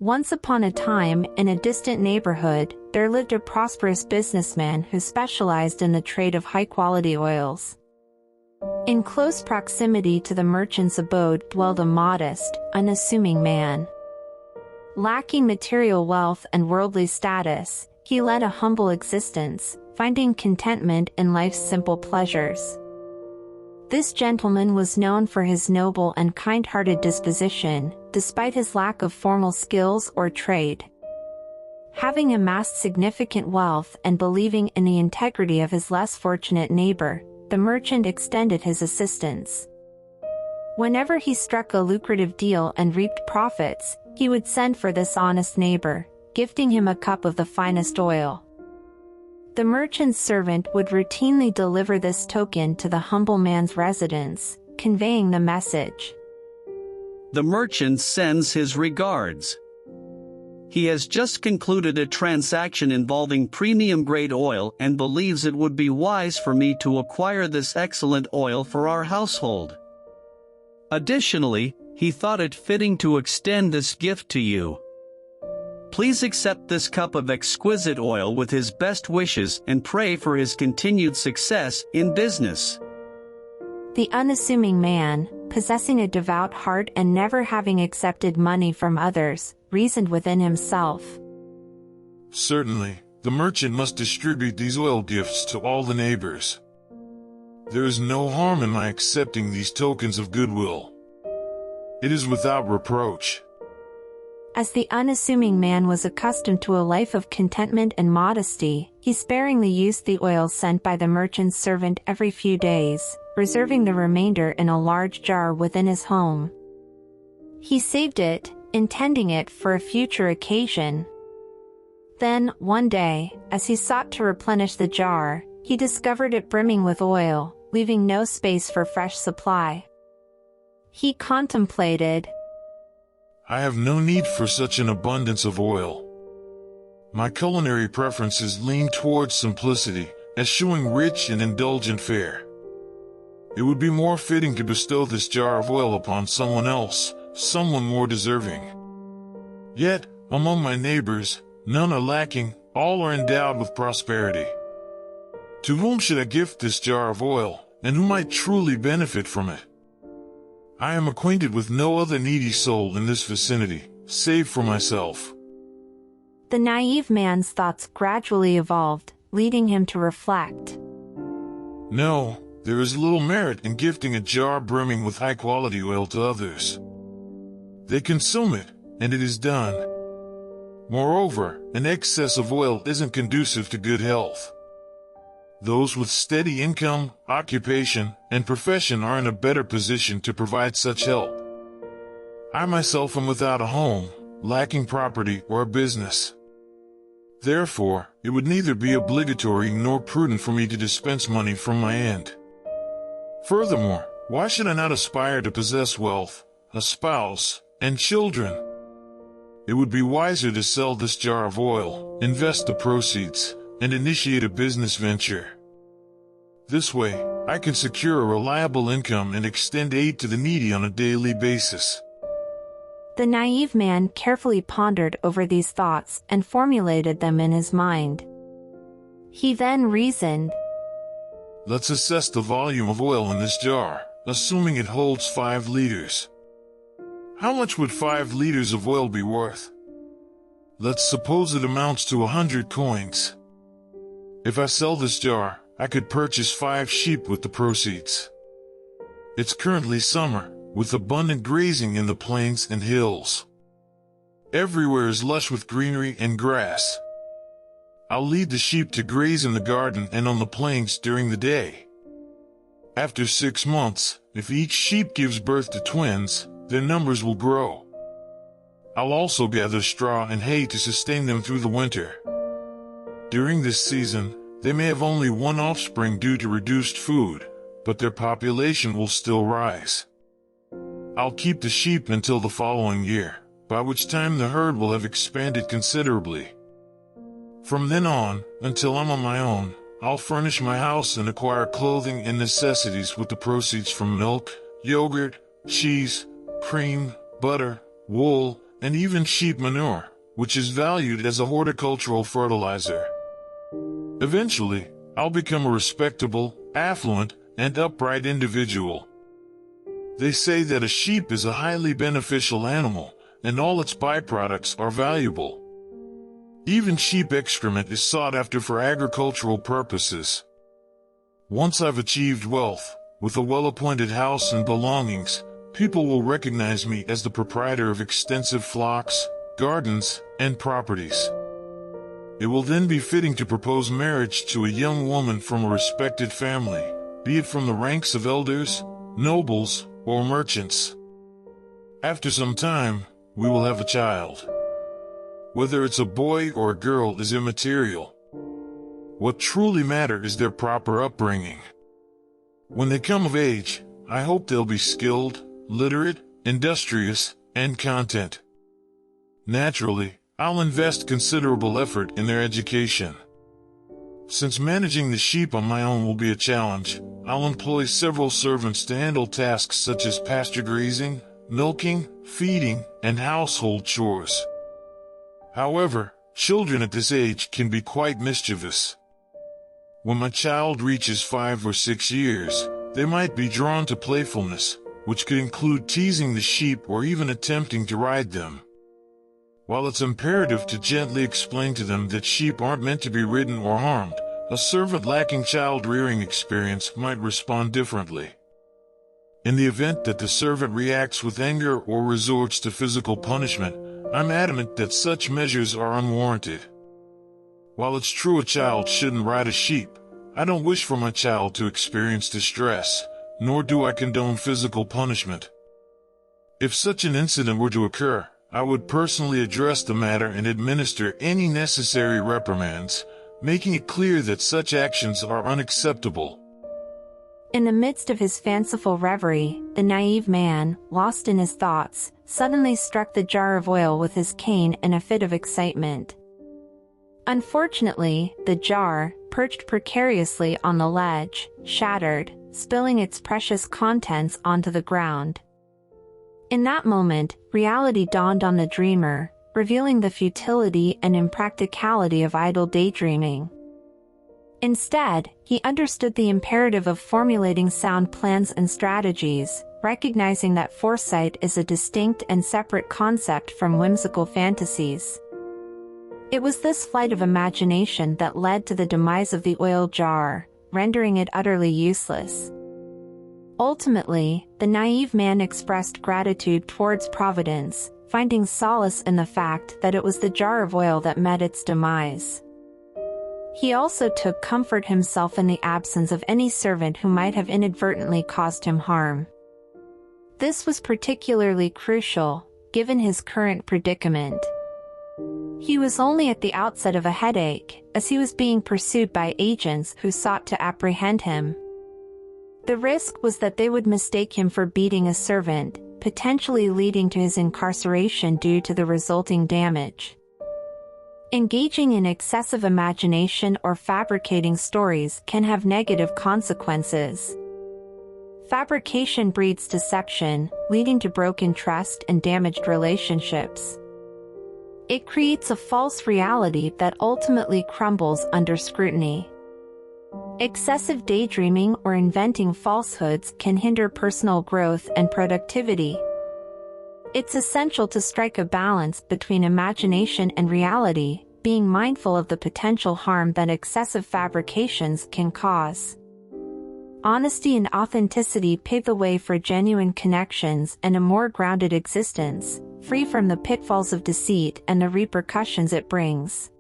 Once upon a time, in a distant neighborhood, there lived a prosperous businessman who specialized in the trade of high-quality oils. In close proximity to the merchant's abode dwelled a modest, unassuming man. Lacking material wealth and worldly status, he led a humble existence, finding contentment in life's simple pleasures. This gentleman was known for his noble and kind-hearted disposition, despite his lack of formal skills or trade. Having amassed significant wealth and believing in the integrity of his less fortunate neighbor, the merchant extended his assistance. Whenever he struck a lucrative deal and reaped profits, he would send for this honest neighbor, gifting him a cup of the finest oil. The merchant's servant would routinely deliver this token to the humble man's residence, conveying the message. The merchant sends his regards. He has just concluded a transaction involving premium-grade oil and believes it would be wise for me to acquire this excellent oil for our household. Additionally, he thought it fitting to extend this gift to you. Please accept this cup of exquisite oil with his best wishes and pray for his continued success in business. The unassuming man, possessing a devout heart and never having accepted money from others, reasoned within himself. Certainly, the merchant must distribute these oil gifts to all the neighbors. There is no harm in my accepting these tokens of goodwill. It is without reproach. As the unassuming man was accustomed to a life of contentment and modesty, he sparingly used the oil sent by the merchant's servant every few days, reserving the remainder in a large jar within his home. He saved it, intending it for a future occasion. Then, one day, as he sought to replenish the jar, he discovered it brimming with oil, leaving no space for fresh supply. He contemplated, I have no need for such an abundance of oil. My culinary preferences lean towards simplicity, eschewing rich and indulgent fare. It would be more fitting to bestow this jar of oil upon someone else, someone more deserving. Yet, among my neighbors, none are lacking, all are endowed with prosperity. To whom should I gift this jar of oil, and who might truly benefit from it? I am acquainted with no other needy soul in this vicinity, save for myself. The naive man's thoughts gradually evolved, leading him to reflect. No, there is little merit in gifting a jar brimming with high-quality oil to others. They consume it, and it is done. Moreover, an excess of oil isn't conducive to good health. Those with steady income, occupation, and profession are in a better position to provide such help. I myself am without a home, lacking property or a business. Therefore, it would neither be obligatory nor prudent for me to dispense money from my end. Furthermore, why should I not aspire to possess wealth, a spouse, and children? It would be wiser to sell this jar of oil, invest the proceeds, and initiate a business venture. This way, I can secure a reliable income and extend aid to the needy on a daily basis. The naive man carefully pondered over these thoughts and formulated them in his mind. He then reasoned, Let's assess the volume of oil in this jar, assuming it holds 5 liters. How much would 5 liters of oil be worth? Let's suppose it amounts to 100 coins. If I sell this jar, I could purchase 5 sheep with the proceeds. It's currently summer, with abundant grazing in the plains and hills. Everywhere is lush with greenery and grass. I'll lead the sheep to graze in the garden and on the plains during the day. After 6 months, if each sheep gives birth to twins, their numbers will grow. I'll also gather straw and hay to sustain them through the winter. During this season, they may have only one offspring due to reduced food, but their population will still rise. I'll keep the sheep until the following year, by which time the herd will have expanded considerably. From then on, until I'm on my own, I'll furnish my house and acquire clothing and necessities with the proceeds from milk, yogurt, cheese, cream, butter, wool, and even sheep manure, which is valued as a horticultural fertilizer. Eventually, I'll become a respectable, affluent, and upright individual. They say that a sheep is a highly beneficial animal, and all its byproducts are valuable. Even sheep excrement is sought after for agricultural purposes. Once I've achieved wealth, with a well-appointed house and belongings, people will recognize me as the proprietor of extensive flocks, gardens, and properties. It will then be fitting to propose marriage to a young woman from a respected family, be it from the ranks of elders, nobles, or merchants. After some time, we will have a child. Whether it's a boy or a girl is immaterial. What truly matters is their proper upbringing. When they come of age, I hope they'll be skilled, literate, industrious, and content. Naturally, I'll invest considerable effort in their education. Since managing the sheep on my own will be a challenge, I'll employ several servants to handle tasks such as pasture grazing, milking, feeding, and household chores. However, children at this age can be quite mischievous. When my child reaches 5 or 6 years, they might be drawn to playfulness, which could include teasing the sheep or even attempting to ride them. While it's imperative to gently explain to them that sheep aren't meant to be ridden or harmed, a servant lacking child-rearing experience might respond differently. In the event that the servant reacts with anger or resorts to physical punishment, I'm adamant that such measures are unwarranted. While it's true a child shouldn't ride a sheep, I don't wish for my child to experience distress, nor do I condone physical punishment. If such an incident were to occur, I would personally address the matter and administer any necessary reprimands, making it clear that such actions are unacceptable. In the midst of his fanciful reverie, the naive man, lost in his thoughts, suddenly struck the jar of oil with his cane in a fit of excitement. Unfortunately, the jar, perched precariously on the ledge, shattered, spilling its precious contents onto the ground. In that moment, reality dawned on the dreamer, revealing the futility and impracticality of idle daydreaming. Instead, he understood the imperative of formulating sound plans and strategies, recognizing that foresight is a distinct and separate concept from whimsical fantasies. It was this flight of imagination that led to the demise of the oil jar, rendering it utterly useless. Ultimately, the naive man expressed gratitude towards Providence, finding solace in the fact that it was the jar of oil that met its demise. He also took comfort himself in the absence of any servant who might have inadvertently caused him harm. This was particularly crucial, given his current predicament. He was only at the outset of a headache, as he was being pursued by agents who sought to apprehend him. The risk was that they would mistake him for beating a servant, potentially leading to his incarceration due to the resulting damage. Engaging in excessive imagination or fabricating stories can have negative consequences. Fabrication breeds deception, leading to broken trust and damaged relationships. It creates a false reality that ultimately crumbles under scrutiny. Excessive daydreaming or inventing falsehoods can hinder personal growth and productivity. It's essential to strike a balance between imagination and reality, being mindful of the potential harm that excessive fabrications can cause. Honesty and authenticity pave the way for genuine connections and a more grounded existence, free from the pitfalls of deceit and the repercussions it brings.